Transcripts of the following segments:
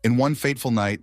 In one fateful night,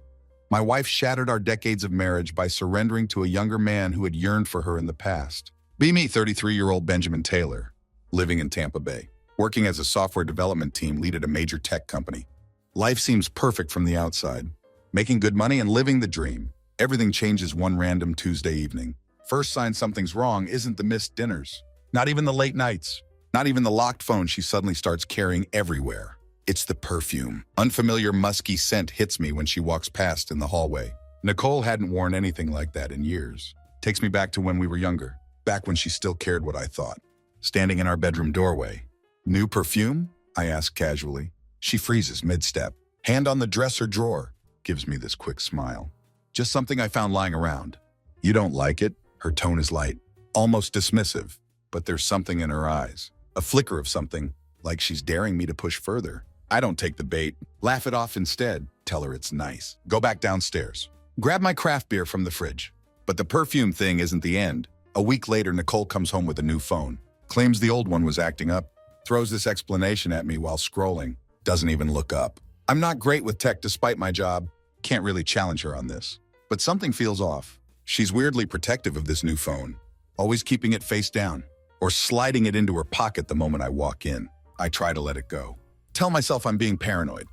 my wife shattered our decades of marriage by surrendering to a younger man who had yearned for her in the past. Be me, 33-year-old Benjamin Taylor, living in Tampa Bay, working as a software development team lead at a major tech company. Life seems perfect from the outside, making good money and living the dream. Everything changes one random Tuesday evening. First sign something's wrong isn't the missed dinners, not even the late nights, not even the locked phone she suddenly starts carrying everywhere. It's the perfume. Unfamiliar musky scent hits me when she walks past in the hallway. Nicole hadn't worn anything like that in years. Takes me back to when we were younger, back when she still cared what I thought. Standing in our bedroom doorway. New perfume? I ask casually. She freezes mid-step. Hand on the dresser drawer. Gives me this quick smile. Just something I found lying around. You don't like it? Her tone is light, almost dismissive, but there's something in her eyes. A flicker of something, like she's daring me to push further. I don't take the bait. Laugh it off instead. Tell her it's nice. Go back downstairs. Grab my craft beer from the fridge. But the perfume thing isn't the end. A week later, Nicole comes home with a new phone. Claims the old one was acting up. Throws this explanation at me while scrolling. Doesn't even look up. I'm not great with tech despite my job. Can't really challenge her on this. But something feels off. She's weirdly protective of this new phone. Always keeping it face down. Or sliding it into her pocket the moment I walk in. I try to let it go. Tell myself I'm being paranoid.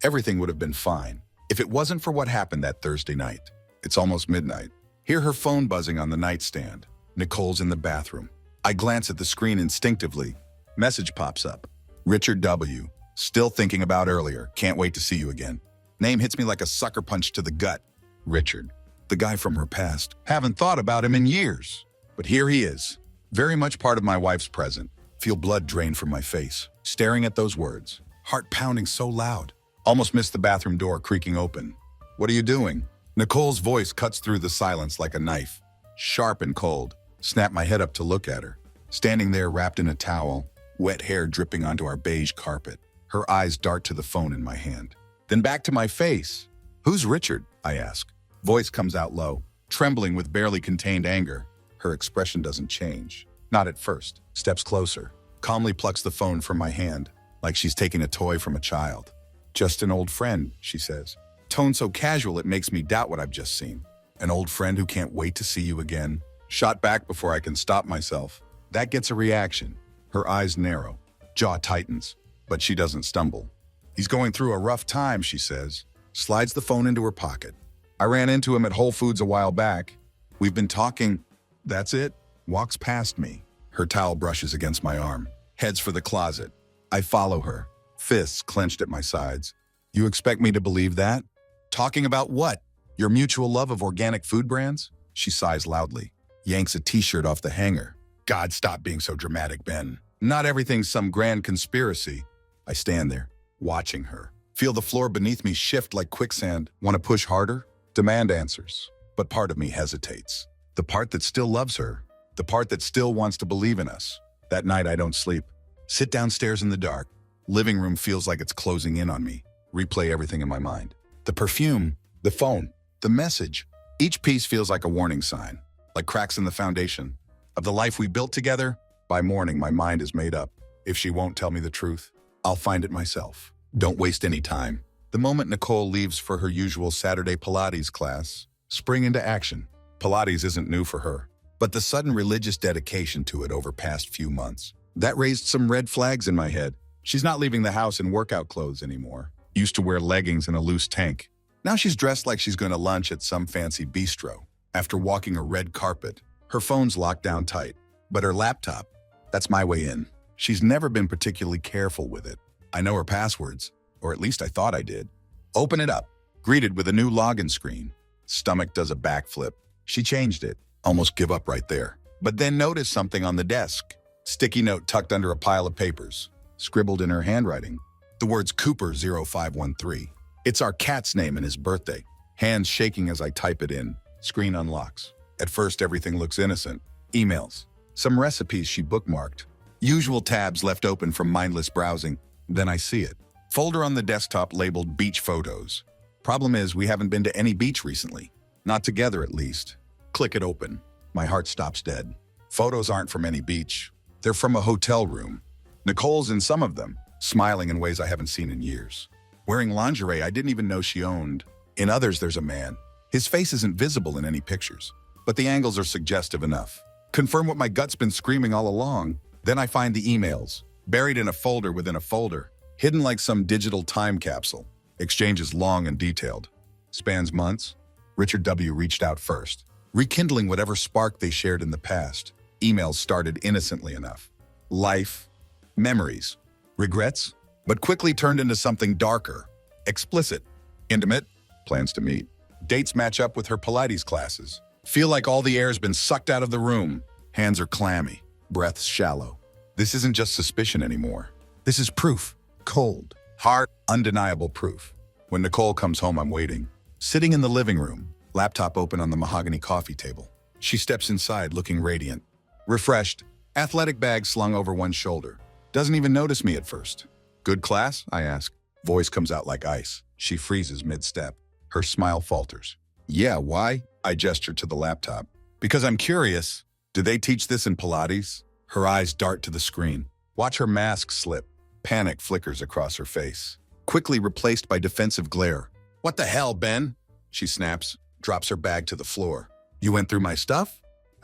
Everything would have been fine if it wasn't for what happened that Thursday night. It's almost midnight. Hear her phone buzzing on the nightstand. Nicole's in the bathroom. I glance at the screen instinctively. Message pops up. Richard W. Still thinking about earlier. Can't wait to see you again. Name hits me like a sucker punch to the gut. Richard. The guy from her past. Haven't thought about him in years. But here he is. Very much part of my wife's present. Feel blood drain from my face. Staring at those words. Heart pounding so loud. Almost missed the bathroom door creaking open. What are you doing? Nicole's voice cuts through the silence like a knife. Sharp and cold. Snap my head up to look at her. Standing there wrapped in a towel. Wet hair dripping onto our beige carpet. Her eyes dart to the phone in my hand. Then back to my face. Who's Richard? I ask. Voice comes out low, trembling with barely contained anger. Her expression doesn't change. Not at first. Steps closer. Calmly plucks the phone from my hand, like she's taking a toy from a child. Just an old friend, she says. Tone so casual it makes me doubt what I've just seen. An old friend who can't wait to see you again. Shot back before I can stop myself. That gets a reaction. Her eyes narrow. Jaw tightens. But she doesn't stumble. He's going through a rough time, she says. Slides the phone into her pocket. I ran into him at Whole Foods a while back. We've been talking. That's it. Walks past me. Her towel brushes against my arm. Heads for the closet. I follow her. Fists clenched at my sides. You expect me to believe that? Talking about what? Your mutual love of organic food brands? She sighs loudly. Yanks a t-shirt off the hanger. God, stop being so dramatic, Ben. Not everything's some grand conspiracy. I stand there, watching her. Feel the floor beneath me shift like quicksand. Want to push harder? Demand answers. But part of me hesitates. The part that still loves her. The part that still wants to believe in us. That night I don't sleep. Sit downstairs in the dark. Living room feels like it's closing in on me. Replay everything in my mind. The perfume, the phone, the message. Each piece feels like a warning sign, like cracks in the foundation. Of the life we built together, by morning my mind is made up. If she won't tell me the truth, I'll find it myself. Don't waste any time. The moment Nicole leaves for her usual Saturday Pilates class, spring into action. Pilates isn't new for her, but the sudden religious dedication to it over past few months. That raised some red flags in my head. She's not leaving the house in workout clothes anymore. Used to wear leggings and a loose tank. Now she's dressed like she's going to lunch at some fancy bistro. After walking a red carpet, her phone's locked down tight. But her laptop, that's my way in. She's never been particularly careful with it. I know her passwords, or at least I thought I did. Open it up, greeted with a new login screen. Stomach does a backflip. She changed it. Almost give up right there. But then noticed something on the desk. Sticky note tucked under a pile of papers. Scribbled in her handwriting. The words Cooper 0513. It's our cat's name and his birthday. Hands shaking as I type it in. Screen unlocks. At first, everything looks innocent. Emails. Some recipes she bookmarked. Usual tabs left open from mindless browsing. Then I see it. Folder on the desktop labeled Beach Photos. Problem is, we haven't been to any beach recently. Not together, at least. Click it open. My heart stops dead. Photos aren't from any beach. They're from a hotel room. Nicole's in some of them, smiling in ways I haven't seen in years. wearing lingerie I didn't even know she owned. In others, there's a man. His face isn't visible in any pictures, but the angles are suggestive enough. Confirm what my gut's been screaming all along. Then I find the emails, buried in a folder within a folder, hidden like some digital time capsule. Exchanges long and detailed. Spans months. Richard W. reached out first, rekindling whatever spark they shared in the past. Emails started innocently enough. Life, memories, regrets, but quickly turned into something darker, explicit, intimate, plans to meet. Dates match up with her Pilates classes. Feel like all the air's been sucked out of the room. Hands are clammy, breaths shallow. This isn't just suspicion anymore. This is proof. Cold, hard, undeniable proof. When Nicole comes home, I'm waiting. Sitting in the living room, laptop open on the mahogany coffee table. She steps inside looking radiant. Refreshed, athletic bag slung over one shoulder. Doesn't even notice me at first. Good class? I ask. Voice comes out like ice. She freezes mid-step. Her smile falters. Yeah, why? I gesture to the laptop. Because I'm curious. Do they teach this in Pilates? Her eyes dart to the screen. Watch her mask slip. Panic flickers across her face. Quickly replaced by defensive glare. What the hell, Ben? She snaps, drops her bag to the floor. You went through my stuff?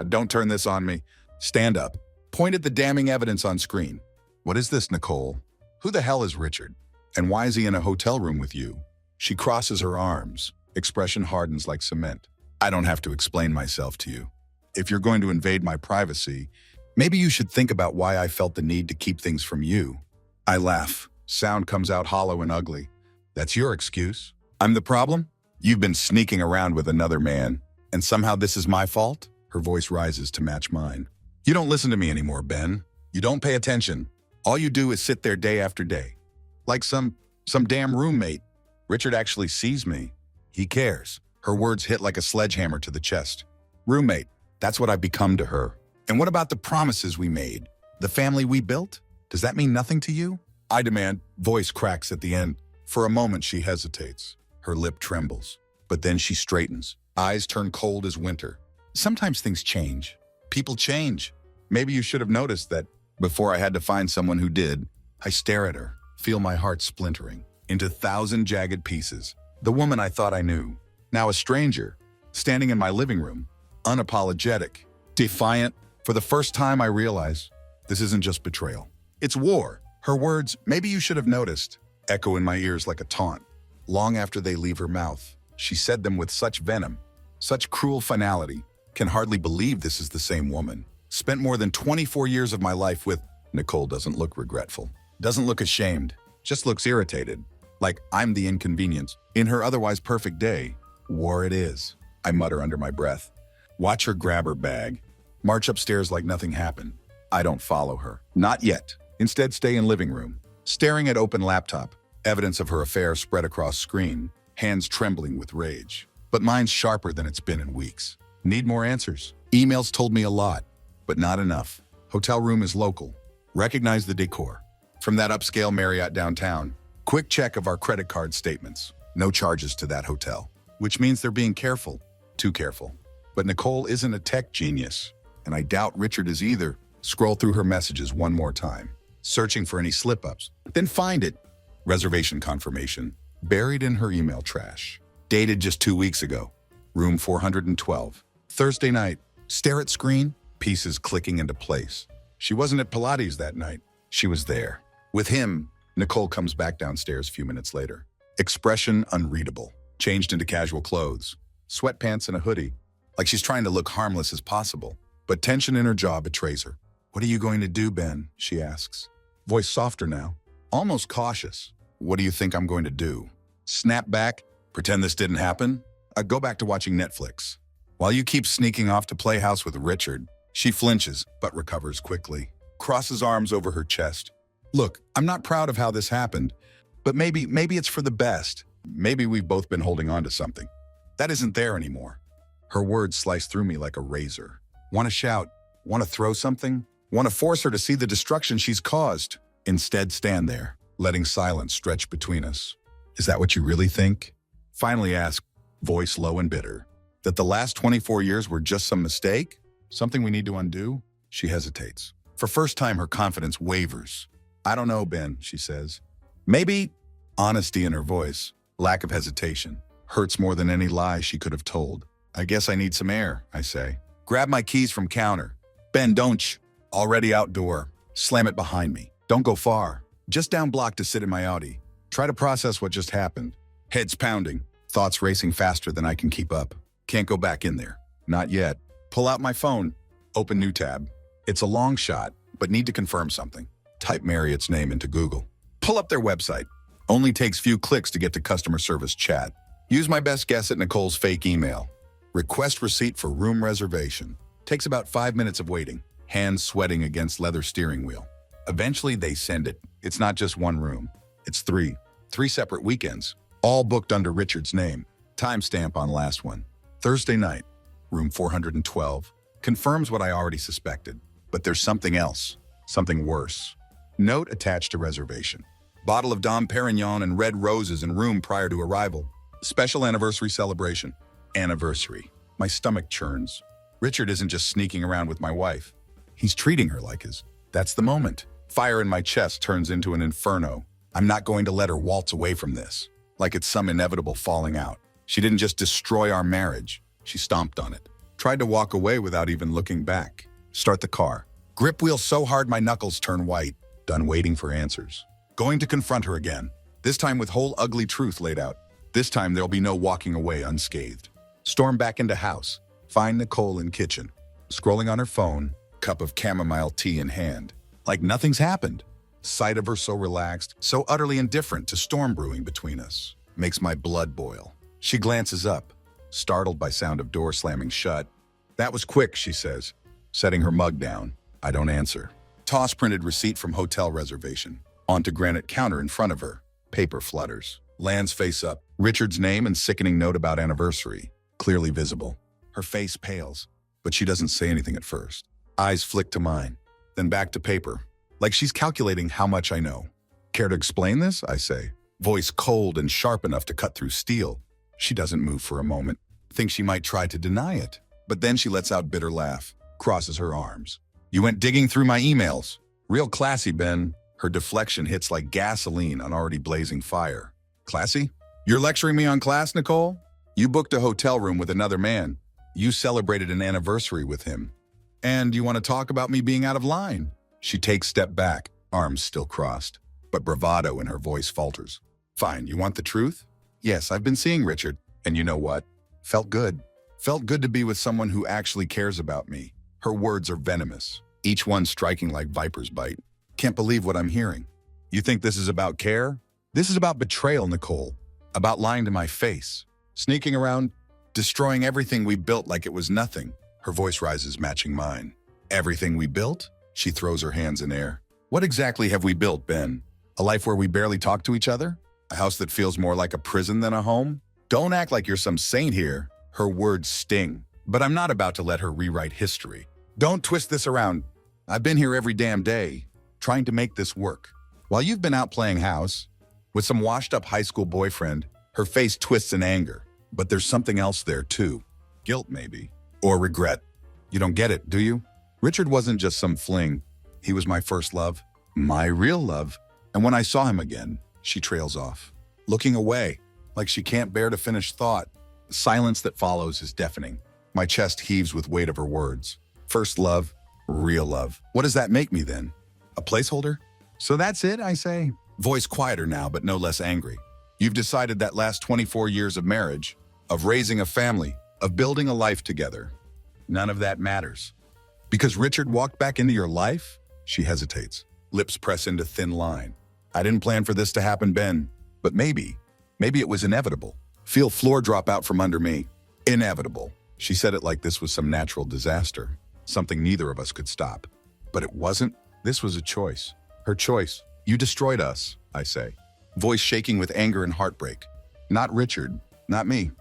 Don't turn this on me. Stand up. Point at the damning evidence on screen. What is this, Nicole? Who the hell is Richard? And why is he in a hotel room with you? She crosses her arms. Expression hardens like cement. I don't have to explain myself to you. If you're going to invade my privacy, maybe you should think about why I felt the need to keep things from you. I laugh. Sound comes out hollow and ugly. That's your excuse. I'm the problem? You've been sneaking around with another man, and somehow this is my fault? Her voice rises to match mine. You don't listen to me anymore, Ben. You don't pay attention. All you do is sit there day after day. Like some damn roommate. Richard actually sees me. He cares. Her words hit like a sledgehammer to the chest. Roommate, that's what I've become to her. And what about the promises we made? The family we built? Does that mean nothing to you? I demand. Voice cracks at the end. For a moment, she hesitates. Her lip trembles. But then she straightens. Eyes turn cold as winter. Sometimes things change. People change. Maybe you should have noticed that before I had to find someone who did. I stare at her, feel my heart splintering into 1,000 jagged pieces. The woman I thought I knew, now a stranger, standing in my living room, unapologetic, defiant. For the first time, I realize this isn't just betrayal. It's war. Her words, maybe you should have noticed, echo in my ears like a taunt. Long after they leave her mouth, she said them with such venom, such cruel finality. Can hardly believe this is the same woman. Spent more than 24 years of my life with. Nicole doesn't look regretful, doesn't look ashamed, just looks irritated, like I'm the inconvenience. In her otherwise perfect day, war it is, I mutter under my breath. Watch her grab her bag, march upstairs like nothing happened. I don't follow her. Not yet. Instead, stay in living room, staring at open laptop, evidence of her affair spread across screen, hands trembling with rage. But mine's sharper than it's been in weeks. Need more answers. Emails told me a lot, but not enough. Hotel room is local. Recognize the decor. From that upscale Marriott downtown. Quick check of our credit card statements. No charges to that hotel, which means they're being careful. Too careful. But Nicole isn't a tech genius, and I doubt Richard is either. Scroll through her messages one more time, searching for any slip-ups. Then find it. Reservation confirmation, buried in her email trash. Dated just 2 weeks ago. Room 412. Thursday night. Stare at screen, pieces clicking into place. She wasn't at Pilates that night. She was there. With him. Nicole comes back downstairs a few minutes later. Expression unreadable. Changed into casual clothes. Sweatpants and a hoodie. Like she's trying to look harmless as possible. But tension in her jaw betrays her. What are you going to do, Ben? She asks. Voice softer now. Almost cautious. What do you think I'm going to do? Snap back? Pretend this didn't happen? I go back to watching Netflix. While you keep sneaking off to play house with Richard, she flinches, but recovers quickly. Crosses arms over her chest. Look, I'm not proud of how this happened, but maybe it's for the best. Maybe we've both been holding on to something. That isn't there anymore. Her words slice through me like a razor. Want to shout? Want to throw something? Want to force her to see the destruction she's caused? Instead, stand there, letting silence stretch between us. Is that what you really think? Finally ask, voice low and bitter, that the last 24 years were just some mistake? Something we need to undo? She hesitates. For first time, her confidence wavers. I don't know, Ben, she says. Maybe Honesty in her voice, lack of hesitation, hurts more than any lie she could have told. I guess I need some air, I say. Grab my keys from counter. Ben, don't sh. Already outdoor. Slam it behind me. Don't go far. Just down block to sit in my Audi. Try to process what just happened. Heads pounding. Thoughts racing faster than I can keep up. Can't go back in there. Not yet. Pull out my phone. Open new tab. It's a long shot, but need to confirm something. Type Marriott's name into Google. Pull up their website. Only takes few clicks to get to customer service chat. Use my best guess at Nicole's fake email. Request receipt for room reservation. Takes about 5 minutes of waiting. Hands sweating against leather steering wheel. Eventually they send it. It's not just one room. It's three. 3 separate weekends. All booked under Richard's name. Timestamp on last one. Thursday night. Room 412. Confirms what I already suspected. But there's something else. Something worse. Note attached to reservation. Bottle of Dom Perignon and red roses in room prior to arrival. Special anniversary celebration. Anniversary. My stomach churns. Richard isn't just sneaking around with my wife. He's treating her like his. That's the moment. Fire in my chest turns into an inferno. I'm not going to let her waltz away from this. Like it's some inevitable falling out. She didn't just destroy our marriage. She stomped on it. Tried to walk away without even looking back. Start the car. Grip wheel so hard my knuckles turn white. Done waiting for answers. Going to confront her again. This time with whole ugly truth laid out. This time there'll be no walking away unscathed. Storm back into house. Find Nicole in kitchen. Scrolling on her phone. Cup of chamomile tea in hand. Like nothing's happened. Sight of her so relaxed, so utterly indifferent to storm brewing between us. Makes my blood boil. She glances up. Startled by sound of door slamming shut. That was quick, she says. Setting her mug down. I don't answer. Toss printed receipt from hotel reservation. Onto granite counter in front of her. Paper flutters. Lands face up. Richard's name and sickening note about anniversary. Clearly visible. Her face pales, but she doesn't say anything at first. Eyes flick to mine. Then back to paper. Like she's calculating how much I know. Care to explain this? I say. Voice cold and sharp enough to cut through steel. She doesn't move for a moment. Thinks she might try to deny it. But then she lets out bitter laugh. Crosses her arms. You went digging through my emails. Real classy, Ben. Her deflection hits like gasoline on already blazing fire. Classy? You're lecturing me on class, Nicole? You booked a hotel room with another man. You celebrated an anniversary with him. And you want to talk about me being out of line? She takes step back, arms still crossed. But bravado in her voice falters. Fine, you want the truth? Yes, I've been seeing Richard. And you know what? Felt good. Felt good to be with someone who actually cares about me. Her words are venomous, each one striking like viper's bite. Can't believe what I'm hearing. You think this is about care? This is about betrayal, Nicole. About lying to my face. Sneaking around, destroying everything we built like it was nothing. Her voice rises, matching mine. Everything we built? She throws her hands in air. What exactly have we built, Ben? A life where we barely talk to each other? A house that feels more like a prison than a home? Don't act like you're some saint here. Her words sting. But I'm not about to let her rewrite history. Don't twist this around. I've been here every damn day, trying to make this work. While you've been out playing house, with some washed-up high school boyfriend, her face twists in anger. But there's something else there, too. Guilt, maybe. Or regret. You don't get it, do you? Richard wasn't just some fling. He was my first love. My real love. And when I saw him again, she trails off. Looking away, like she can't bear to finish thought. The silence that follows is deafening. My chest heaves with weight of her words. First love, real love. What does that make me then? A placeholder? So that's it, I say. Voice quieter now, but no less angry. You've decided that last 24 years of marriage, of raising a family, of building a life together. None of that matters. Because Richard walked back into your life? She hesitates. Lips press into thin line. I didn't plan for this to happen, Ben. But maybe it was inevitable. Feel floor drop out from under me. Inevitable. She said it like this was some natural disaster. Something neither of us could stop. But it wasn't. This was a choice. Her choice. You destroyed us, I say. Voice shaking with anger and heartbreak. Not Richard. Not me.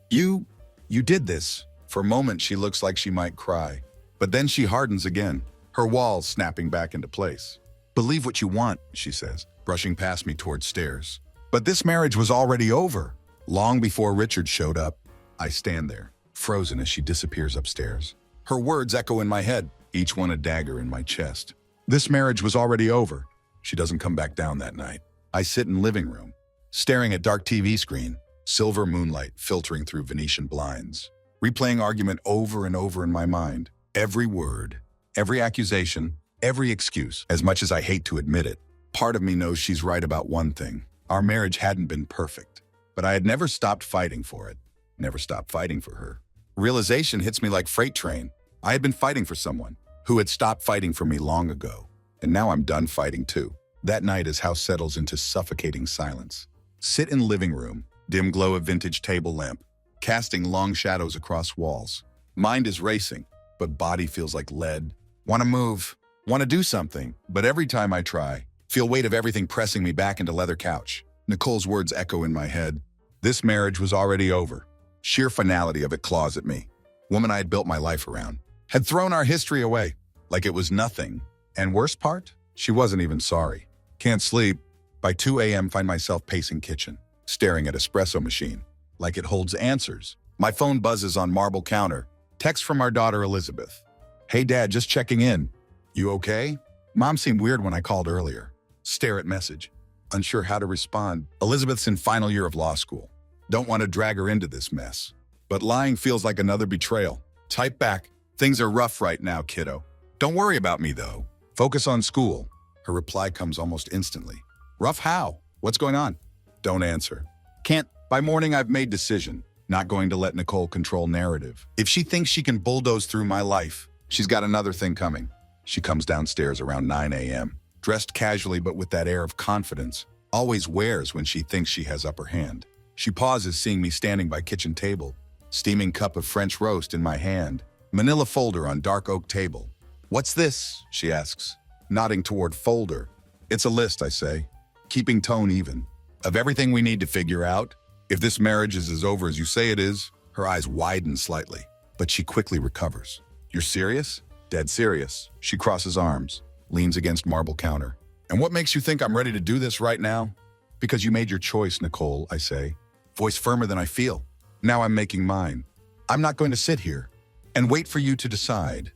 You did this. For a moment, she looks like she might cry. But then she hardens again, her walls snapping back into place. Believe what you want, she says, brushing past me towards stairs. But this marriage was already over. Long before Richard showed up, I stand there, frozen as she disappears upstairs. Her words echo in my head, each one a dagger in my chest. This marriage was already over. She doesn't come back down that night. I sit in living room, staring at dark TV screen, silver moonlight filtering through Venetian blinds, replaying argument over and over in my mind. Every word, every accusation, every excuse. As much as I hate to admit it, part of me knows she's right about one thing. Our marriage hadn't been perfect, but I had never stopped fighting for it. Never stopped fighting for her. Realization hits me like freight train. I had been fighting for someone who had stopped fighting for me long ago, and now I'm done fighting too. That night his house settles into suffocating silence. Sit in living room, dim glow of vintage table lamp, casting long shadows across walls. Mind is racing, but body feels like lead. Want to move, want to do something, but every time I try, feel weight of everything pressing me back into leather couch. Nicole's words echo in my head. This marriage was already over. Sheer finality of it claws at me. Woman I had built my life around had thrown our history away like it was nothing. And worst part, she wasn't even sorry. Can't sleep. By 2 a.m. find myself pacing kitchen, staring at espresso machine like it holds answers. My phone buzzes on marble counter. Text from our daughter Elizabeth. Hey dad, just checking in. You okay? Mom seemed weird when I called earlier. Stare at message. Unsure how to respond. Elizabeth's in final year of law school. Don't want to drag her into this mess. But lying feels like another betrayal. Type back. Things are rough right now, kiddo. Don't worry about me though. Focus on school. Her reply comes almost instantly. Rough how? What's going on? Don't answer. Can't. By morning I've made decision. Not going to let Nicole control narrative. If she thinks she can bulldoze through my life, she's got another thing coming. She comes downstairs around 9 a.m. Dressed casually but with that air of confidence always wears when she thinks she has upper hand. She pauses seeing me standing by kitchen table, steaming cup of French roast in my hand, manila folder on dark oak table. What's this? She asks, nodding toward folder. It's a list, I say, keeping tone even, of everything we need to figure out. If this marriage is as over as you say it is. Her eyes widen slightly, but she quickly recovers. You're serious? Dead serious. She crosses arms, leans against marble counter. And what makes you think I'm ready to do this right now? Because you made your choice, Nicole, I say, voice firmer than I feel. Now I'm making mine. I'm not going to sit here and wait for you to decide.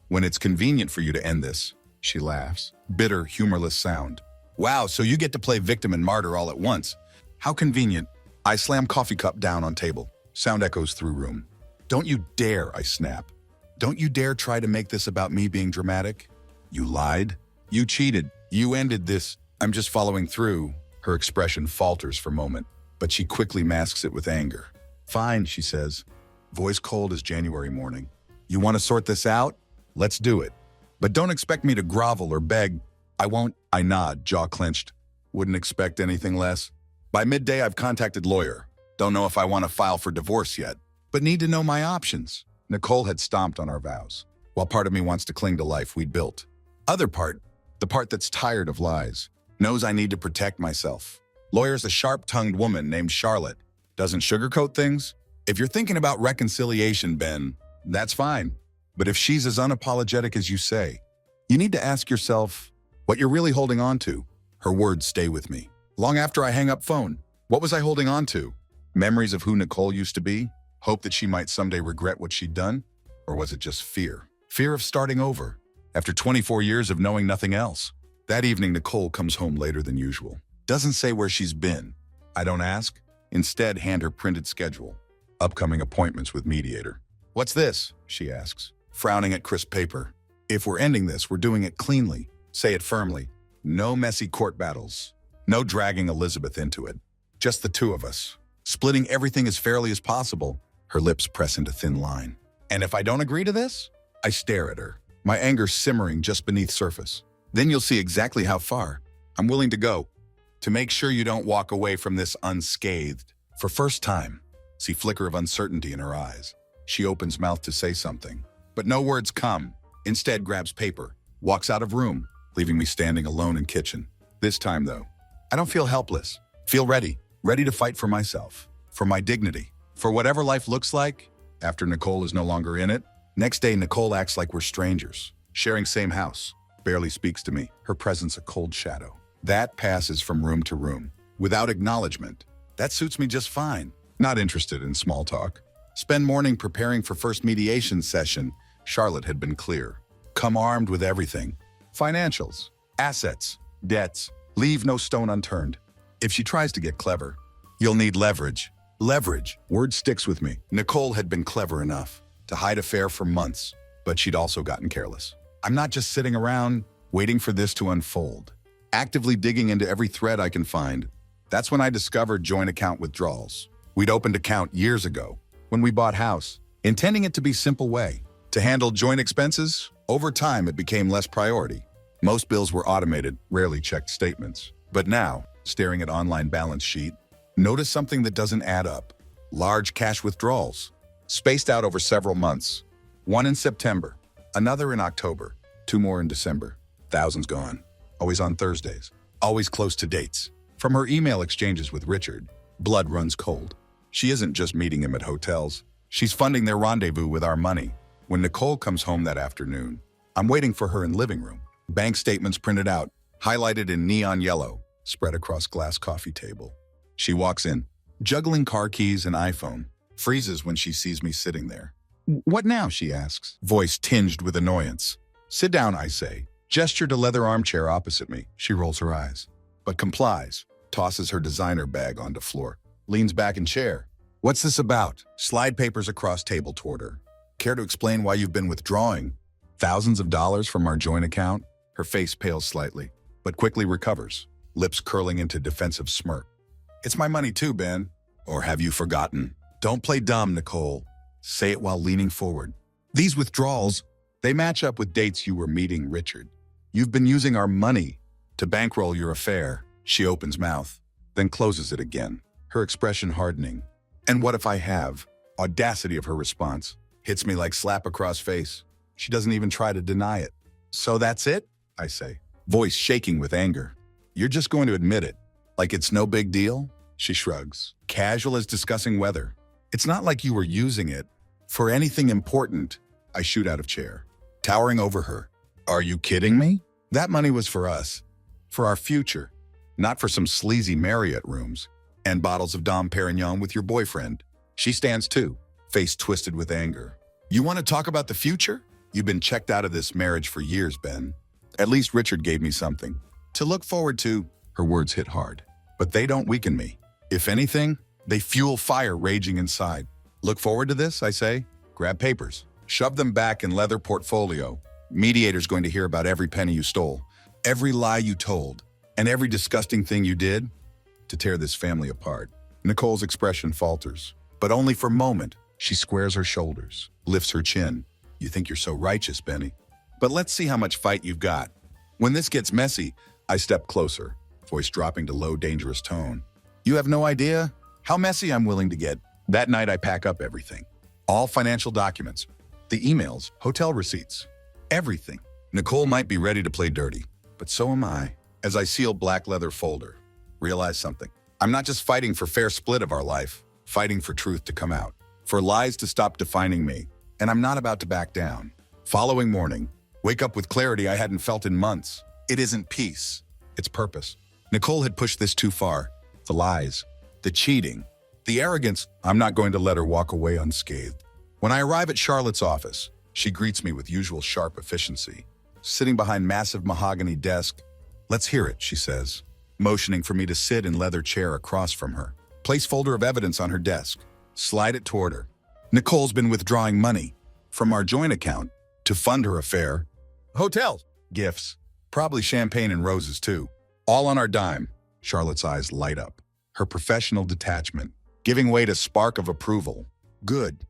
When it's convenient for you to end this, she laughs, bitter, humorless sound. Wow, so you get to play victim and martyr all at once. How convenient. I slam coffee cup down on table. Sound echoes through room. Don't you dare, I snap. Don't you dare try to make this about me being dramatic. You lied. You cheated. You ended this. I'm just following through. Her expression falters for a moment, but she quickly masks it with anger. Fine, she says, voice cold as January morning. You want to sort this out? Let's do it. But don't expect me to grovel or beg. I won't. I nod, jaw clenched. Wouldn't expect anything less. By midday, I've contacted lawyer. Don't know if I want to file for divorce yet, but need to know my options. Nicole had stomped on our vows. While part of me wants to cling to life we'd built. Other part, the part that's tired of lies, knows I need to protect myself. Lawyer's a sharp-tongued woman named Charlotte. Doesn't sugarcoat things. If you're thinking about reconciliation, Ben, that's fine. But if she's as unapologetic as you say, you need to ask yourself what you're really holding on to. Her words stay with me. Long after I hang up phone, what was I holding on to? Memories of who Nicole used to be? Hope that she might someday regret what she'd done? Or was it just fear? Fear of starting over, after 24 years of knowing nothing else. That evening, Nicole comes home later than usual. Doesn't say where she's been. I don't ask. Instead, hand her printed schedule. Upcoming appointments with mediator. What's this? She asks, frowning at crisp paper. If we're ending this, we're doing it cleanly. Say it firmly. No messy court battles. No dragging Elizabeth into it. Just the two of us. Splitting everything as fairly as possible. Her lips press into thin line. And if I don't agree to this? I stare at her, my anger simmering just beneath surface. Then you'll see exactly how far I'm willing to go to make sure you don't walk away from this unscathed. For first time, see flicker of uncertainty in her eyes. She opens mouth to say something, but no words come. Instead grabs paper, walks out of room, leaving me standing alone in kitchen. This time though, I don't feel helpless. Feel ready to fight for myself, for my dignity, for whatever life looks like after Nicole is no longer in it. Next day, Nicole acts like we're strangers, sharing same house, barely speaks to me, her presence a cold shadow. That passes from room to room, without acknowledgement. That suits me just fine. Not interested in small talk. Spend morning preparing for first mediation session. Charlotte had been clear. Come armed with everything. Financials, assets, debts. Leave no stone unturned. If she tries to get clever, you'll need leverage. Leverage. Word sticks with me. Nicole had been clever enough to hide affair for months, but she'd also gotten careless. I'm not just sitting around waiting for this to unfold. Actively digging into every thread I can find. That's when I discovered joint account withdrawals. We'd opened account years ago when we bought house, intending it to be simple way. To handle joint expenses, over time it became less priority. Most bills were automated, rarely checked statements. But now, staring at online balance sheet, notice something that doesn't add up. Large cash withdrawals, spaced out over several months. One in September, another in October, 2 more in December. Thousands gone. Always on Thursdays. Always close to dates. From her email exchanges with Richard, blood runs cold. She isn't just meeting him at hotels. She's funding their rendezvous with our money. When Nicole comes home that afternoon, I'm waiting for her in living room. Bank statements printed out, highlighted in neon yellow, spread across glass coffee table. She walks in, juggling car keys and iPhone, freezes when she sees me sitting there. "What now?" she asks, voice tinged with annoyance. "Sit down," I say. Gesture to leather armchair opposite me. She rolls her eyes, but complies, tosses her designer bag onto floor, leans back in chair. "What's this about?" Slide papers across table toward her. "Care to explain why you've been withdrawing thousands of dollars from our joint account?" Her face pales slightly, but quickly recovers, lips curling into defensive smirk. "It's my money too, Ben. Or have you forgotten?" "Don't play dumb, Nicole." Say it while leaning forward. "These withdrawals, they match up with dates you were meeting Richard. You've been using our money to bankroll your affair." She opens mouth, then closes it again, her expression hardening. "And what if I have?" Audacity of her response hits me like slap across face. She doesn't even try to deny it. "So that's it?" I say, voice shaking with anger. "You're just going to admit it, like it's no big deal?" She shrugs, casual as discussing weather. "It's not like you were using it for anything important." I shoot out of chair, towering over her. "Are you kidding me? That money was for us, for our future, not for some sleazy Marriott rooms and bottles of Dom Perignon with your boyfriend." She stands too, face twisted with anger. "You want to talk about the future? You've been checked out of this marriage for years, Ben. At least Richard gave me something to look forward to." Her words hit hard, but they don't weaken me. If anything, they fuel fire raging inside. "Look forward to this," I say. Grab papers, shove them back in leather portfolio. "Mediator's going to hear about every penny you stole, every lie you told, and every disgusting thing you did to tear this family apart." Nicole's expression falters, but only for a moment. She squares her shoulders, lifts her chin. "You think you're so righteous, Benny? But let's see how much fight you've got. When this gets messy," I step closer, voice dropping to low, dangerous tone. "You have no idea how messy I'm willing to get." That night, I pack up everything. All financial documents, the emails, hotel receipts, everything. Nicole might be ready to play dirty, but so am I. As I seal black leather folder, realize something. I'm not just fighting for fair split of our life, fighting for truth to come out, for lies to stop defining me, and I'm not about to back down. Following morning, wake up with clarity I hadn't felt in months. It isn't peace, it's purpose. Nicole had pushed this too far. The lies, the cheating, the arrogance. I'm not going to let her walk away unscathed. When I arrive at Charlotte's office, she greets me with usual sharp efficiency. Sitting behind massive mahogany desk. "Let's hear it," she says, motioning for me to sit in leather chair across from her. Place folder of evidence on her desk. Slide it toward her. "Nicole's been withdrawing money from our joint account to fund her affair. Hotels, gifts, probably champagne and roses too. All on our dime." Charlotte's eyes light up, her professional detachment giving way to spark of approval. "Good.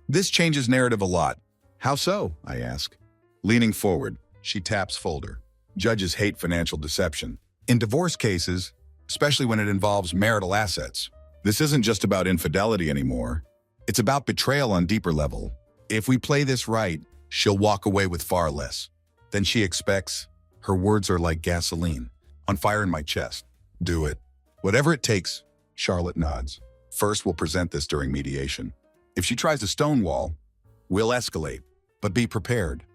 This changes narrative a lot." "How so?" I ask. Leaning forward, she taps folder. "Judges hate financial deception. In divorce cases, especially when it involves marital assets. This isn't just about infidelity anymore. It's about betrayal on deeper level. If we play this right, she'll walk away with far less than she expects." Her words are like gasoline, on fire in my chest. "Do it. Whatever it takes." Charlotte nods. "First, we'll present this during mediation. If she tries to stonewall, we'll escalate, but be prepared.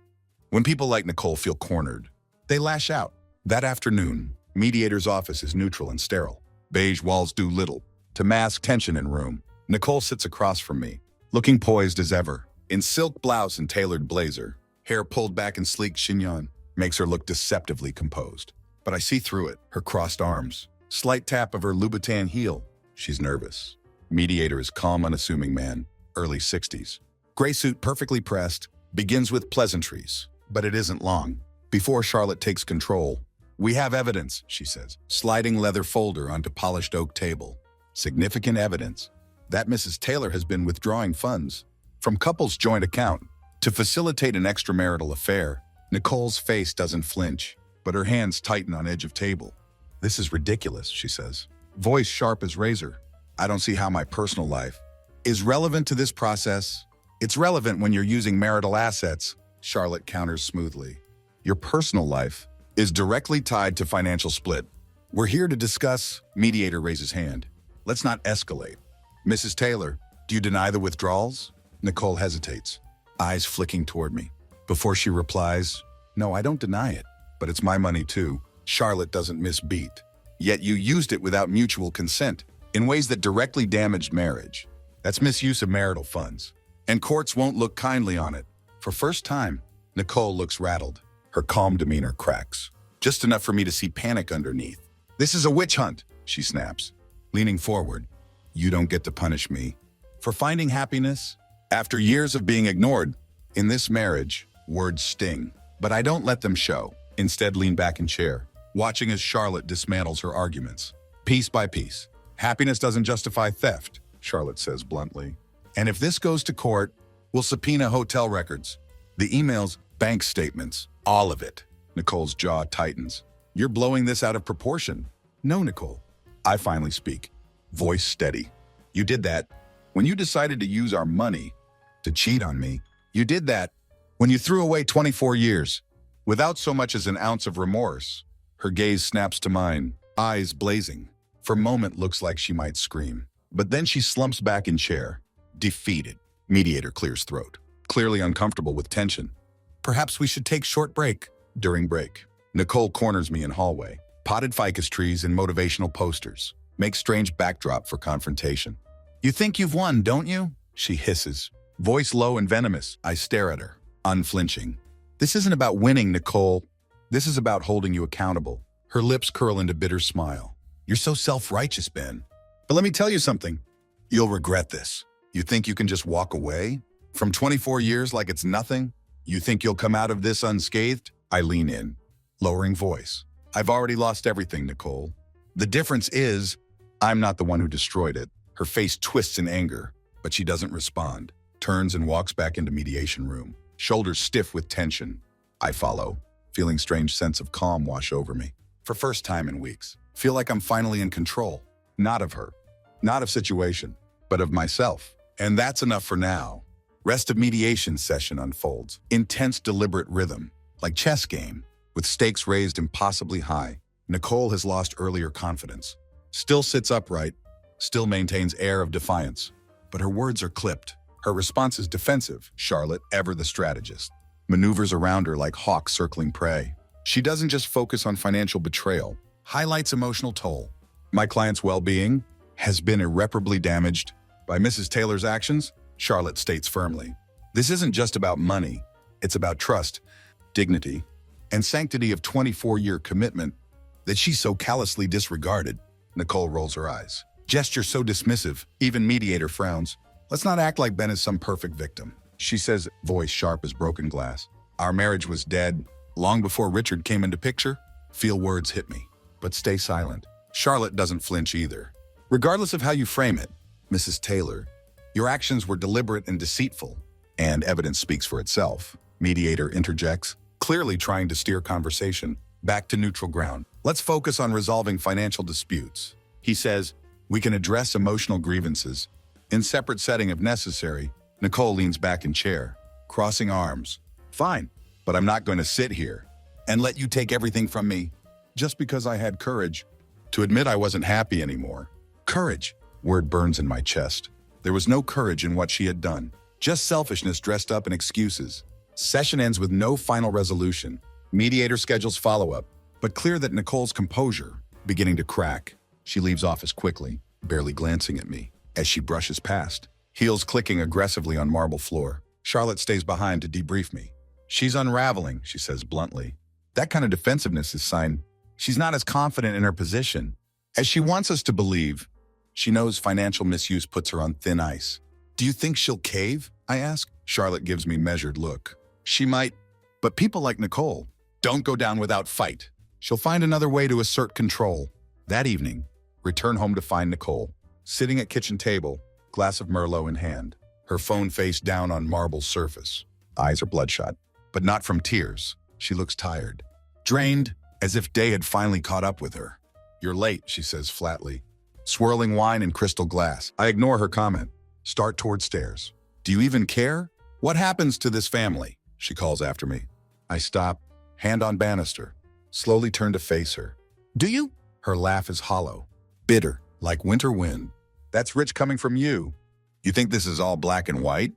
When people like Nicole feel cornered, they lash out." That afternoon, mediator's office is neutral and sterile. Beige walls do little to mask tension in room. Nicole sits across from me, looking poised as ever, in silk blouse and tailored blazer. Hair pulled back in sleek chignon makes her look deceptively composed. But I see through it, her crossed arms, Slight tap of her Louboutin heel. She's nervous. Mediator is calm, unassuming man, early 60s. Gray suit perfectly pressed, begins with pleasantries, but it isn't long. Before Charlotte takes control, "We have evidence," she says, sliding leather folder onto polished oak table. Significant evidence that Mrs. Taylor has been withdrawing funds from couple's joint account to facilitate an extramarital affair. Nicole's face doesn't flinch, but her hands tighten on edge of table. "This is ridiculous," she says, voice sharp as razor. "I don't see how my personal life is relevant to this process." "It's relevant when you're using marital assets," Charlotte counters smoothly. "Your personal life is directly tied to financial split. We're here to discuss." Mediator raises hand. "Let's not escalate." "Mrs. Taylor, do you deny the withdrawals?" Nicole hesitates, eyes flicking toward me. Before she replies, "No, I don't deny it, but it's my money too." Charlotte doesn't miss beat. "Yet you used it without mutual consent, in ways that directly damaged marriage. That's misuse of marital funds. And courts won't look kindly on it." For first time, Nicole looks rattled. Her calm demeanor cracks, just enough for me to see panic underneath. "This is a witch hunt," she snaps, leaning forward. "You don't get to punish me for finding happiness after years of being ignored. In this marriage, words sting, but I don't let them show. Instead, lean back in chair, watching as Charlotte dismantles her arguments, piece by piece. "Happiness doesn't justify theft," Charlotte says bluntly. "And if this goes to court, we'll subpoena hotel records, the emails, bank statements, all of it." Nicole's jaw tightens. "You're blowing this out of proportion." "No, Nicole." I finally speak, voice steady. "You did that when you decided to use our money to cheat on me. You did that when you threw away 24 years without so much as an ounce of remorse." Her gaze snaps to mine, eyes blazing. For a moment looks like she might scream, but then she slumps back in chair, defeated. Mediator clears throat, clearly uncomfortable with tension. "Perhaps we should take short break." During break, Nicole corners me in hallway. Potted ficus trees and motivational posters make strange backdrop for confrontation. "You think you've won, don't you?" she hisses, voice low and venomous. I stare at her, unflinching. "This isn't about winning, Nicole. This is about holding you accountable." Her lips curl into bitter smile. "You're so self-righteous, Ben. But let me tell you something. You'll regret this. You think you can just walk away from 24 years like it's nothing? You think you'll come out of this unscathed?" I lean in, lowering voice. "I've already lost everything, Nicole. The difference is, I'm not the one who destroyed it." Her face twists in anger, but she doesn't respond. Turns and walks back into mediation room, shoulders stiff with tension. I follow, feeling strange sense of calm wash over me. For first time in weeks, feel like I'm finally in control. Not of her, not of situation, but of myself. And that's enough for now. Rest of mediation session unfolds. Intense, deliberate rhythm, like chess game, with stakes raised impossibly high. Nicole has lost earlier confidence. Still sits upright, still maintains air of defiance. But her words are clipped. Her response is defensive. Charlotte, ever the strategist, maneuvers around her like hawks circling prey. She doesn't just focus on financial betrayal, highlights emotional toll. My client's well-being has been irreparably damaged by Mrs. Taylor's actions, Charlotte states firmly. This isn't just about money. It's about trust, dignity, and sanctity of 24-year commitment that she so callously disregarded. Nicole rolls her eyes. Gesture so dismissive, even mediator frowns. "Let's not act like Ben is some perfect victim," she says, voice sharp as broken glass. "Our marriage was dead long before Richard came into picture." Feel words hit me, but stay silent. Charlotte doesn't flinch either. "Regardless of how you frame it, Mrs. Taylor, your actions were deliberate and deceitful, and evidence speaks for itself." Mediator interjects, clearly trying to steer conversation back to neutral ground. "Let's focus on resolving financial disputes." He says, "We can address emotional grievances in separate setting if necessary." Nicole leans back in chair, crossing arms. "Fine, but I'm not going to sit here and let you take everything from me just because I had courage to admit I wasn't happy anymore." Courage, word burns in my chest. There was no courage in what she had done, just selfishness dressed up in excuses. Session ends with no final resolution. Mediator schedules follow-up, but clear that Nicole's composure beginning to crack. She leaves office quickly, barely glancing at me as she brushes past, heels clicking aggressively on marble floor. Charlotte stays behind to debrief me. "She's unraveling," she says bluntly. That kind of defensiveness is sign she's not as confident in her position As she wants us to believe, she knows financial misuse puts her on thin ice. Do you think she'll cave? I ask. Charlotte gives me measured look. She might, but people like Nicole don't go down without fight. She'll find another way to assert control. That evening, return home to find Nicole, sitting at kitchen table, glass of Merlot in hand, her phone face down on marble surface. Eyes are bloodshot, but not from tears. She looks tired, drained, as if day had finally caught up with her. You're late, she says flatly, swirling wine in crystal glass. I ignore her comment, start toward stairs. Do you even care? What happens to this family? She calls after me. I stop, hand on banister, slowly turn to face her. Do you? Her laugh is hollow, bitter, like winter wind. That's rich coming from you. You think this is all black and white?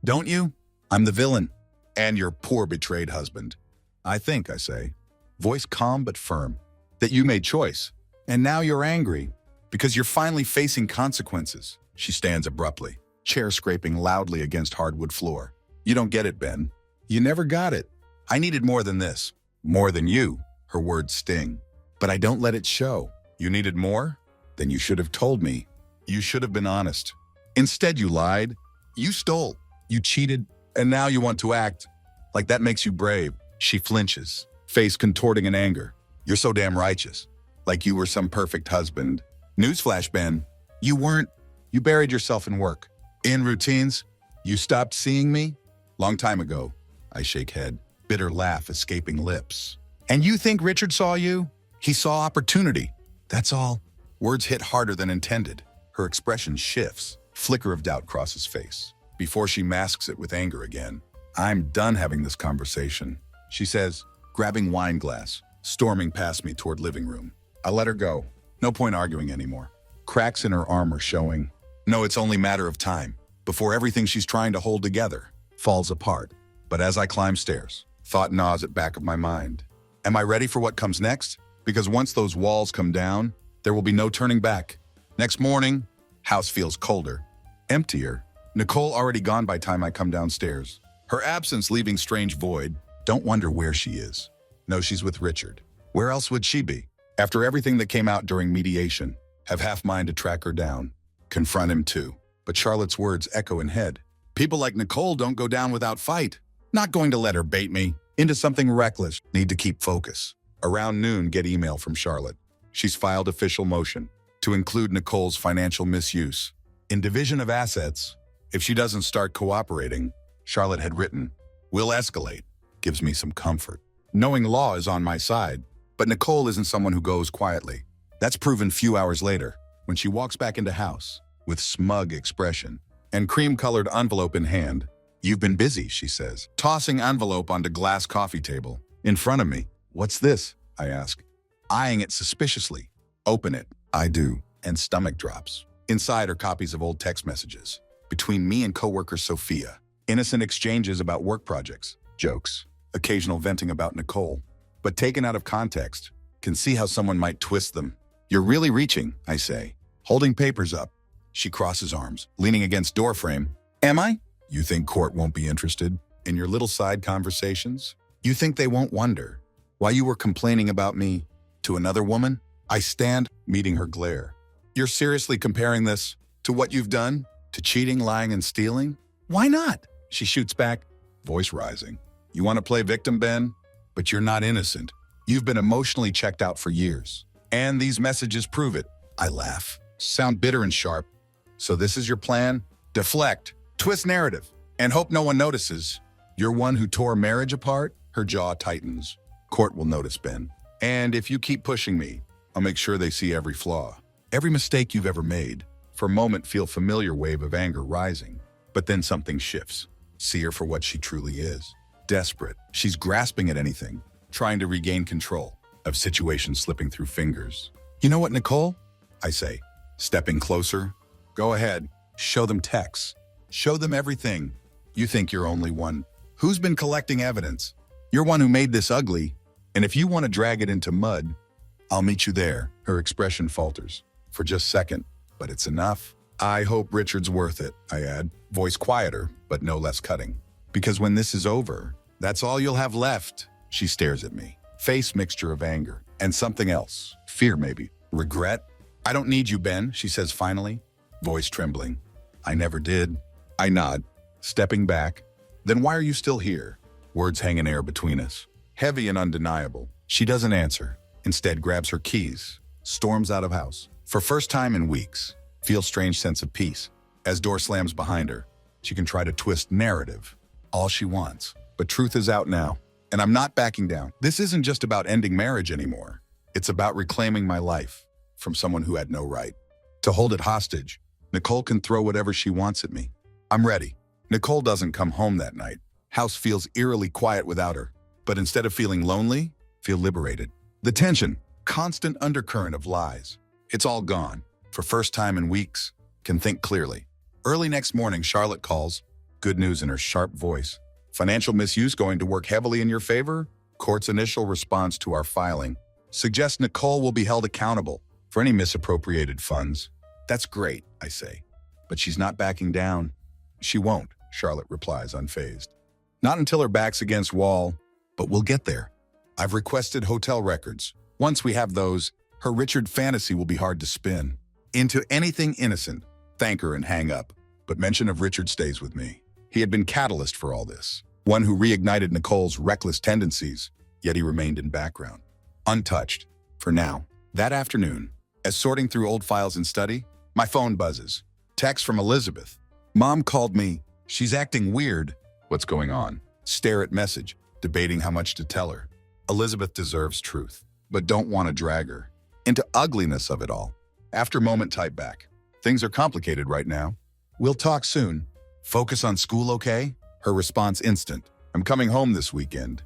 Don't you? I'm the villain, and your poor betrayed husband. I think, I say, voice calm but firm, that you made choice, and now you're angry because you're finally facing consequences. She stands abruptly, chair scraping loudly against hardwood floor. You don't get it, Ben. You never got it. I needed more than this. More than you. Her words sting. But I don't let it show. You needed more? Then you should have told me. You should have been honest. Instead, you lied. You stole. You cheated. And now you want to act like that makes you brave. She flinches, face contorting in anger. You're so damn righteous. Like you were some perfect husband. Newsflash, Ben. You weren't. You buried yourself in work. In routines. You stopped seeing me? Long time ago. I shake head, bitter laugh escaping lips. And you think Richard saw you? He saw opportunity. That's all. Words hit harder than intended. Her expression shifts. Flicker of doubt crosses face. Before she masks it with anger again. I'm done having this conversation, she says, grabbing wine glass, storming past me toward living room. I let her go. No point arguing anymore. Cracks in her armor showing. No, it's only matter of time before everything she's trying to hold together falls apart. But as I climb stairs, thought gnaws at back of my mind. Am I ready for what comes next? Because once those walls come down, there will be no turning back. Next morning, house feels colder, emptier. Nicole already gone by time I come downstairs. Her absence leaving strange void. Don't wonder where she is. No, she's with Richard. Where else would she be? After everything that came out during mediation, have half mind to track her down. Confront him too. But Charlotte's words echo in head. People like Nicole don't go down without fight. Not going to let her bait me into something reckless. Need to keep focus. Around noon, get email from Charlotte. She's filed official motion to include Nicole's financial misuse in division of assets. If she doesn't start cooperating, Charlotte had written, will escalate. Gives me some comfort. Knowing law is on my side, but Nicole isn't someone who goes quietly. That's proven few hours later when she walks back into house with smug expression and cream-colored envelope in hand. You've been busy, she says, tossing envelope onto glass coffee table in front of me. What's this? I ask, eyeing it suspiciously. Open it. I do, and stomach drops. Inside are copies of old text messages between me and coworker Sophia. Innocent exchanges about work projects, jokes, occasional venting about Nicole. But taken out of context, can see how someone might twist them. You're really reaching, I say, holding papers up. She crosses arms, leaning against doorframe. Am I? You think court won't be interested in your little side conversations? You think they won't wonder why you were complaining about me to another woman? I stand, meeting her glare. You're seriously comparing this to what you've done? To cheating, lying, and stealing? Why not? She shoots back, voice rising. You want to play victim, Ben? But you're not innocent. You've been emotionally checked out for years. And these messages prove it. I laugh, sound bitter and sharp. So this is your plan? Deflect, twist narrative, and hope no one notices. You're one who tore marriage apart? Her jaw tightens. Court will notice, Ben. And if you keep pushing me, I'll make sure they see every flaw, every mistake you've ever made. For a moment, feel familiar wave of anger rising. But then something shifts. See her for what she truly is. Desperate. She's grasping at anything, trying to regain control of situations slipping through fingers. You know what, Nicole? I say, stepping closer. Go ahead. Show them texts. Show them everything. You think you're only one. Who's been collecting evidence? You're one who made this ugly. And if you want to drag it into mud, I'll meet you there. Her expression falters for just a second, but it's enough. I hope Richard's worth it, I add, voice quieter, but no less cutting. Because when this is over, that's all you'll have left. She stares at me, face mixture of anger and something else. Fear, maybe. Regret? I don't need you, Ben, she says finally, voice trembling. I never did. I nod, stepping back. Then why are you still here? Words hang in air between us, heavy and undeniable. She doesn't answer, instead grabs her keys, storms out of house. For first time in weeks, feels strange sense of peace. As door slams behind her, she can try to twist narrative, all she wants. But truth is out now, and I'm not backing down. This isn't just about ending marriage anymore. It's about reclaiming my life from someone who had no right to hold it hostage. Nicole can throw whatever she wants at me. I'm ready. Nicole doesn't come home that night. House feels eerily quiet without her. But instead of feeling lonely, feel liberated. The tension, constant undercurrent of lies. It's all gone. For first time in weeks, can think clearly. Early next morning, Charlotte calls, good news in her sharp voice. Financial misuse going to work heavily in your favor? Court's initial response to our filing suggests Nicole will be held accountable for any misappropriated funds. That's great, I say. But she's not backing down. She won't, Charlotte replies, unfazed. Not until her back's against wall, but we'll get there. I've requested hotel records. Once we have those, her Richard fantasy will be hard to spin into anything innocent. Thank her and hang up. But mention of Richard stays with me. He had been catalyst for all this, one who reignited Nicole's reckless tendencies, yet he remained in background, untouched, for now. That afternoon, as sorting through old files in study, my phone buzzes. Text from Elizabeth. Mom called me. She's acting weird. What's going on? Stare at message, debating how much to tell her. Elizabeth deserves truth, but don't want to drag her into ugliness of it all. After moment, type back. Things are complicated right now. We'll talk soon. Focus on school, okay? Her response instant. I'm coming home this weekend.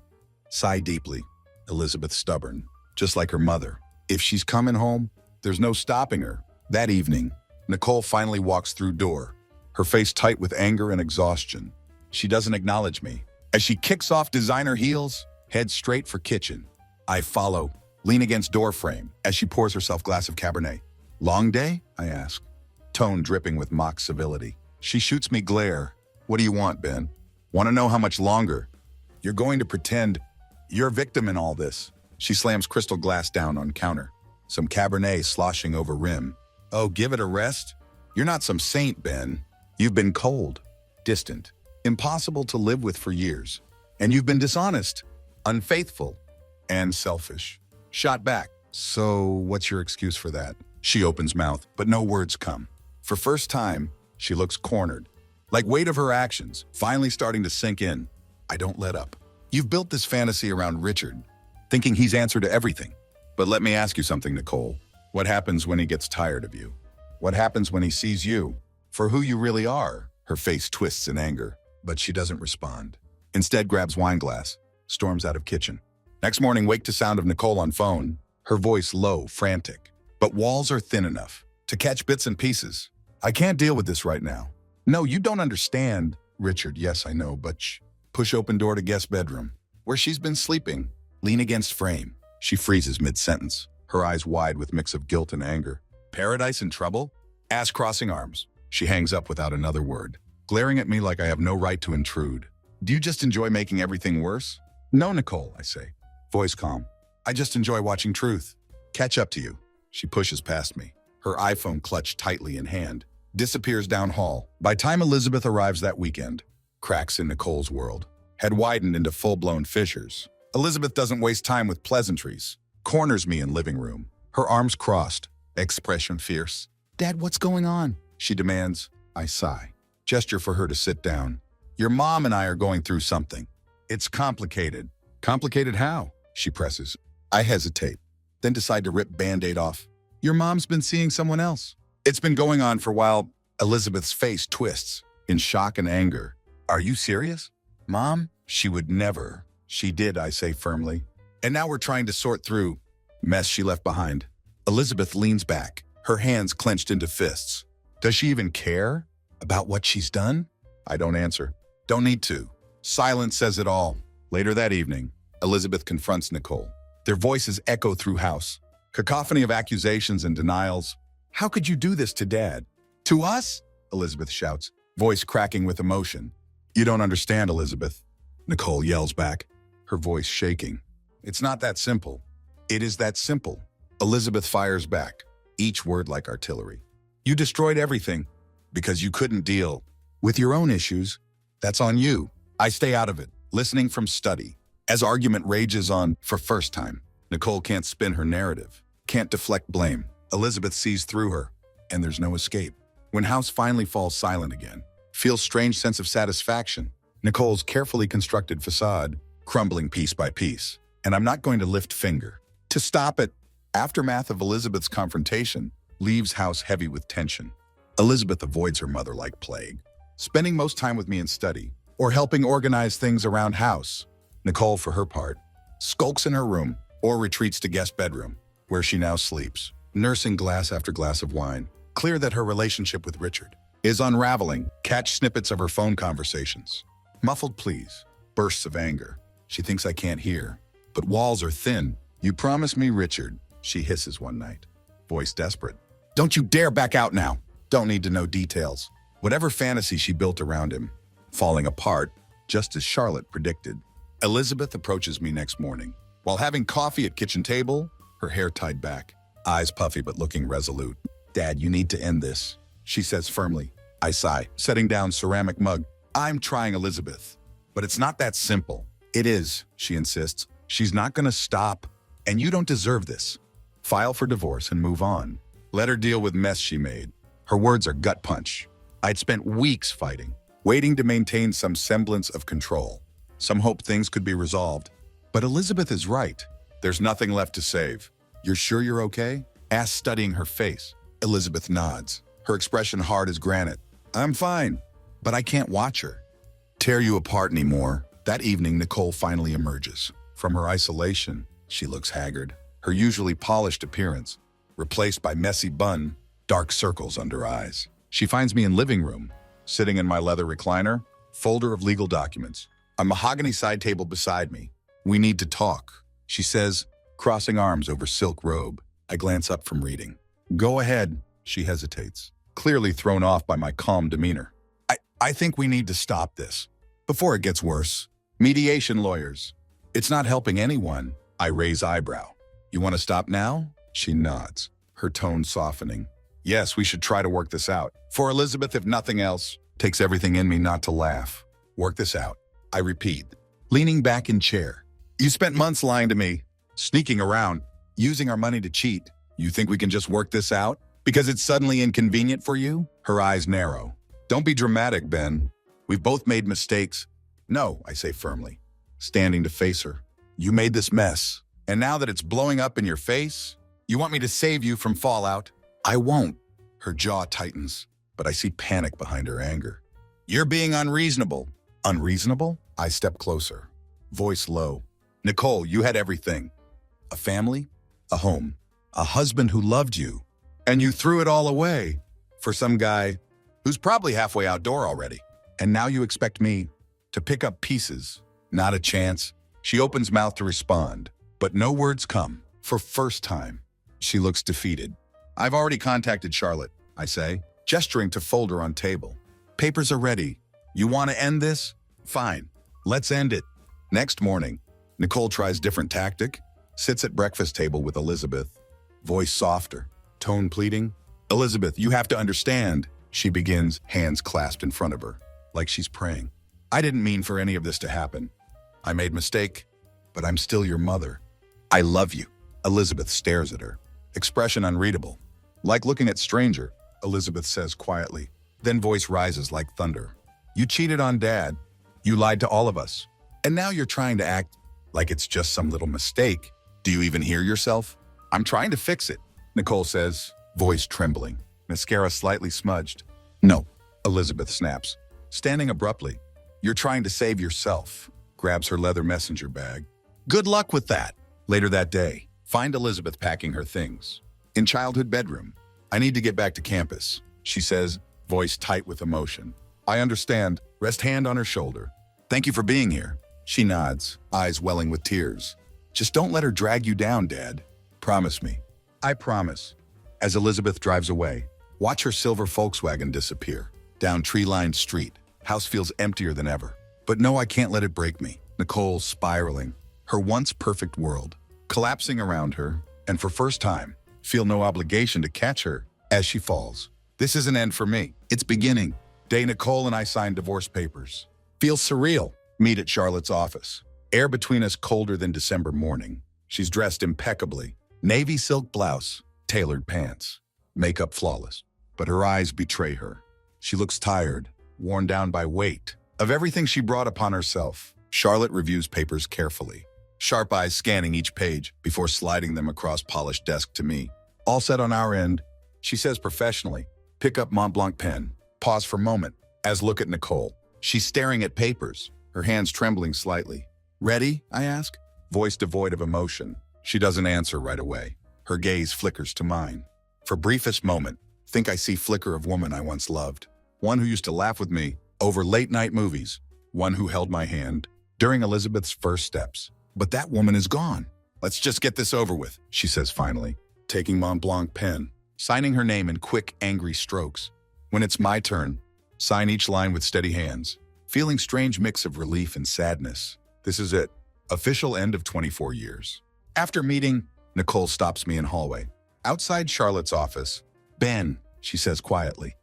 Sigh deeply. Elizabeth stubborn, just like her mother. If she's coming home, there's no stopping her. That evening, Nicole finally walks through door, her face tight with anger and exhaustion. She doesn't acknowledge me. As she kicks off designer heels, heads straight for kitchen. I follow, lean against door frame as she pours herself glass of Cabernet. Long day? I ask, tone dripping with mock civility. She shoots me glare. What do you want, Ben? Want to know how much longer? You're going to pretend you're a victim in all this. She slams crystal glass down on counter, some Cabernet sloshing over rim. Oh, give it a rest? You're not some saint, Ben. You've been cold, distant, impossible to live with for years. And you've been dishonest, unfaithful, and selfish. Shot back. So what's your excuse for that? She opens mouth, but no words come. For first time, she looks cornered, like weight of her actions finally starting to sink in. I don't let up. You've built this fantasy around Richard, thinking he's answer to everything. But let me ask you something, Nicole. What happens when he gets tired of you? What happens when he sees you for who you really are? Her face twists in anger, but she doesn't respond. Instead, grabs wine glass, storms out of kitchen. Next morning, wake to sound of Nicole on phone, her voice low, frantic. But walls are thin enough to catch bits and pieces. I can't deal with this right now. No, you don't understand. Richard, yes, I know, but shh. Push open door to guest bedroom, where she's been sleeping. Lean against frame. She freezes mid-sentence, her eyes wide with mix of guilt and anger. Paradise in trouble? Ass crossing arms. She hangs up without another word, glaring at me like I have no right to intrude. Do you just enjoy making everything worse? No, Nicole, I say, voice calm. I just enjoy watching truth catch up to you. She pushes past me, her iPhone clutched tightly in hand, disappears down hall. By time Elizabeth arrives that weekend, cracks in Nicole's world had widened into full-blown fissures. Elizabeth doesn't waste time with pleasantries, corners me in living room, her arms crossed, expression fierce. Dad, what's going on? She demands. I sigh, gesture for her to sit down. Your mom and I are going through something. It's complicated. Complicated how? She presses. I hesitate, then decide to rip Band-Aid off. Your mom's been seeing someone else. It's been going on for a while. Elizabeth's face twists in shock and anger. Are you serious? Mom? She would never. She did, I say firmly. And now we're trying to sort through mess she left behind. Elizabeth leans back, her hands clenched into fists. Does she even care about what she's done? I don't answer. Don't need to. Silence says it all. Later that evening, Elizabeth confronts Nicole. Their voices echo through house. Cacophony of accusations and denials. How could you do this to Dad? To us? Elizabeth shouts, voice cracking with emotion. You don't understand, Elizabeth. Nicole yells back, her voice shaking. It's not that simple. It is that simple. Elizabeth fires back. each word like artillery. You destroyed everything because you couldn't deal with your own issues. That's on you. I stay out of it, listening from study. As argument rages on for first time, Nicole can't spin her narrative, can't deflect blame. Elizabeth sees through her, and there's no escape. When house finally falls silent again, feels strange sense of satisfaction. Nicole's carefully constructed facade crumbling piece by piece. And I'm not going to lift finger to stop it. Aftermath of Elizabeth's confrontation leaves house heavy with tension. Elizabeth avoids her mother like plague, spending most time with me in study or helping organize things around house. Nicole, for her part, skulks in her room or retreats to guest bedroom, where she now sleeps, nursing glass after glass of wine. Clear that her relationship with Richard is unraveling. Catch snippets of her phone conversations. Muffled pleas, bursts of anger. She thinks I can't hear, but walls are thin. You promised me, Richard, she hisses one night, voice desperate. Don't you dare back out now. Don't need to know details. Whatever fantasy she built around him, falling apart, just as Charlotte predicted. Elizabeth approaches me next morning, while having coffee at kitchen table, her hair tied back, eyes puffy but looking resolute. Dad, you need to end this, she says firmly. I sigh, setting down ceramic mug. I'm trying, Elizabeth, but it's not that simple. It is, she insists. She's not gonna stop, and you don't deserve this. File for divorce and move on. Let her deal with mess she made. Her words are gut punch. I'd spent weeks fighting, waiting to maintain some semblance of control. Some hope things could be resolved. But Elizabeth is right. There's nothing left to save. You're sure you're okay? Asks, studying her face. Elizabeth nods, her expression hard as granite. I'm fine, but I can't watch her tear you apart anymore. That evening, Nicole finally emerges. From her isolation, she looks haggard, her usually polished appearance replaced by messy bun, dark circles under eyes. She finds me in living room, sitting in my leather recliner, folder of legal documents, a mahogany side table beside me. We need to talk, she says, crossing arms over silk robe. I glance up from reading. Go ahead, she hesitates, clearly thrown off by my calm demeanor. I think we need to stop this before it gets worse. Mediation lawyers. It's not helping anyone. I raise eyebrow. You want to stop now? She nods, her tone softening. Yes, we should try to work this out. For Elizabeth, if nothing else, takes everything in me not to laugh. Work this out, I repeat, leaning back in chair. You spent months lying to me, sneaking around, using our money to cheat. You think we can just work this out? Because it's suddenly inconvenient for you? Her eyes narrow. Don't be dramatic, Ben. We've both made mistakes. No, I say firmly, standing to face her. You made this mess, and now that it's blowing up in your face, you want me to save you from fallout? I won't. Her jaw tightens, but I see panic behind her anger. You're being unreasonable. Unreasonable? I step closer, voice low. Nicole, you had everything. A family, a home, a husband who loved you, and you threw it all away for some guy who's probably halfway outdoor already. And now you expect me to pick up pieces. Not a chance. She opens mouth to respond, but no words come. For first time, she looks defeated. I've already contacted Charlotte, I say, gesturing to folder on table. Papers are ready. You want to end this? Fine. Let's end it. Next morning, Nicole tries different tactic, sits at breakfast table with Elizabeth, voice softer, tone pleading. Elizabeth, you have to understand, she begins, hands clasped in front of her, like she's praying. I didn't mean for any of this to happen. I made mistake, but I'm still your mother. I love you. Elizabeth stares at her, expression unreadable. Like looking at stranger, Elizabeth says quietly, then voice rises like thunder. You cheated on Dad. You lied to all of us. And now you're trying to act like it's just some little mistake. Do you even hear yourself? I'm trying to fix it, Nicole says, voice trembling, mascara slightly smudged. No, Elizabeth snaps, standing abruptly. You're trying to save yourself, grabs her leather messenger bag. Good luck with that. Later that day, find Elizabeth packing her things. In childhood bedroom. I need to get back to campus, she says, voice tight with emotion. I understand. Rest hand on her shoulder. Thank you for being here. She nods, eyes welling with tears. Just don't let her drag you down, Dad. Promise me. I promise. As Elizabeth drives away, watch her silver Volkswagen disappear. Down tree-lined street. House feels emptier than ever. But no, I can't let it break me. Nicole spiraling, her once perfect world, collapsing around her, and for first time, feel no obligation to catch her as she falls. This is an end for me. It's beginning. Day Nicole and I signed divorce papers. Feels surreal. Meet at Charlotte's office. Air between us colder than December morning. She's dressed impeccably. Navy silk blouse, tailored pants, makeup flawless. But her eyes betray her. She looks tired, worn down by weight of everything she brought upon herself. Charlotte reviews papers carefully, sharp eyes scanning each page before sliding them across polished desk to me. All set on our end, she says professionally, pick up Mont Blanc pen. Pause for a moment as look at Nicole. She's staring at papers, her hands trembling slightly. Ready? I ask, voice devoid of emotion. She doesn't answer right away. Her gaze flickers to mine. For briefest moment, think I see flicker of woman I once loved. One who used to laugh with me over late-night movies. One who held my hand during Elizabeth's first steps. But that woman is gone. Let's just get this over with, she says finally, taking Mont Blanc pen, signing her name in quick, angry strokes. When it's my turn, sign each line with steady hands, feeling strange mix of relief and sadness. This is it. Official end of 24 years. After meeting, Nicole stops me in hallway. Outside Charlotte's office. Ben, she says quietly.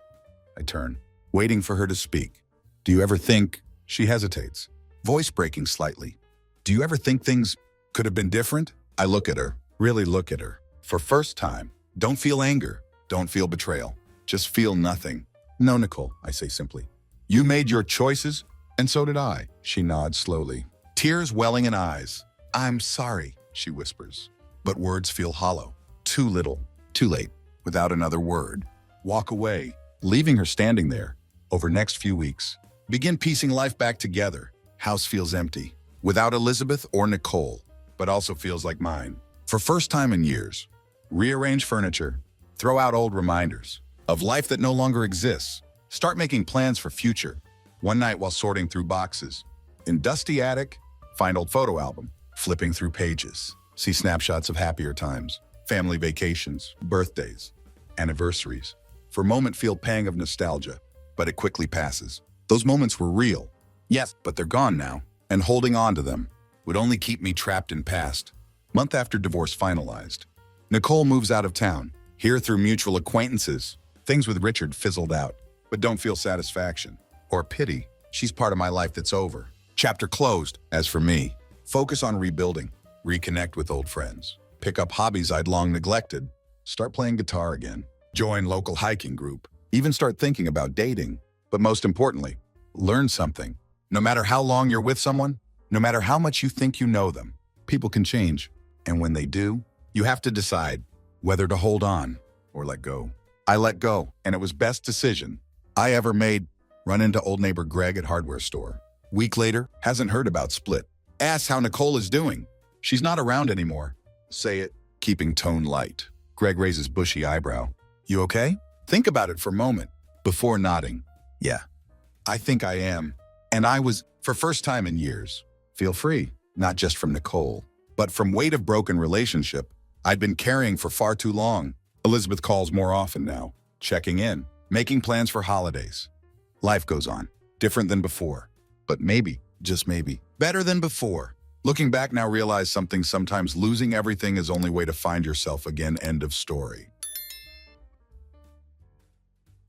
I turn, waiting for her to speak. Do you ever think... She hesitates, voice breaking slightly. Do you ever think things could have been different? I look at her, really look at her. For first time, don't feel anger, don't feel betrayal. Just feel nothing. No, Nicole, I say simply. You made your choices, and so did I. She nods slowly, tears welling in eyes. I'm sorry, she whispers. But words feel hollow. Too little, too late. Without another word, walk away, leaving her standing there. Over next few weeks, begin piecing life back together. House feels empty, without Elizabeth or Nicole, but also feels like mine. For first time in years, rearrange furniture, throw out old reminders of life that no longer exists. Start making plans for future. One night while sorting through boxes. In dusty attic, find old photo album, flipping through pages. See snapshots of happier times, family vacations, birthdays, anniversaries. For a moment feel pang of nostalgia, but it quickly passes. Those moments were real, yes, but they're gone now, and holding on to them would only keep me trapped in past. Month after divorce finalized, Nicole moves out of town. Here through mutual acquaintances, things with Richard fizzled out, but don't feel satisfaction or pity. She's part of my life that's over. Chapter closed. As for me, focus on rebuilding, reconnect with old friends, pick up hobbies I'd long neglected, start playing guitar again, join local hiking group, even start thinking about dating. But most importantly, learn something. No matter how long you're with someone, no matter how much you think you know them, people can change. And when they do, you have to decide whether to hold on or let go. I let go, and it was best decision I ever made. Run into old neighbor Greg at hardware store. Week later, hasn't heard about split. Asks how Nicole is doing. She's not around anymore. Say it, keeping tone light. Greg raises bushy eyebrow. You okay? Think about it for a moment before nodding. Yeah, I think I am. And I was, for first time in years. Feel free, not just from Nicole, but from weight of broken relationship I'd been carrying for far too long. Elizabeth calls more often now, checking in, making plans for holidays. Life goes on, different than before, but maybe, just maybe, better than before. Looking back now, realize something: sometimes losing everything is only way to find yourself again. End of story.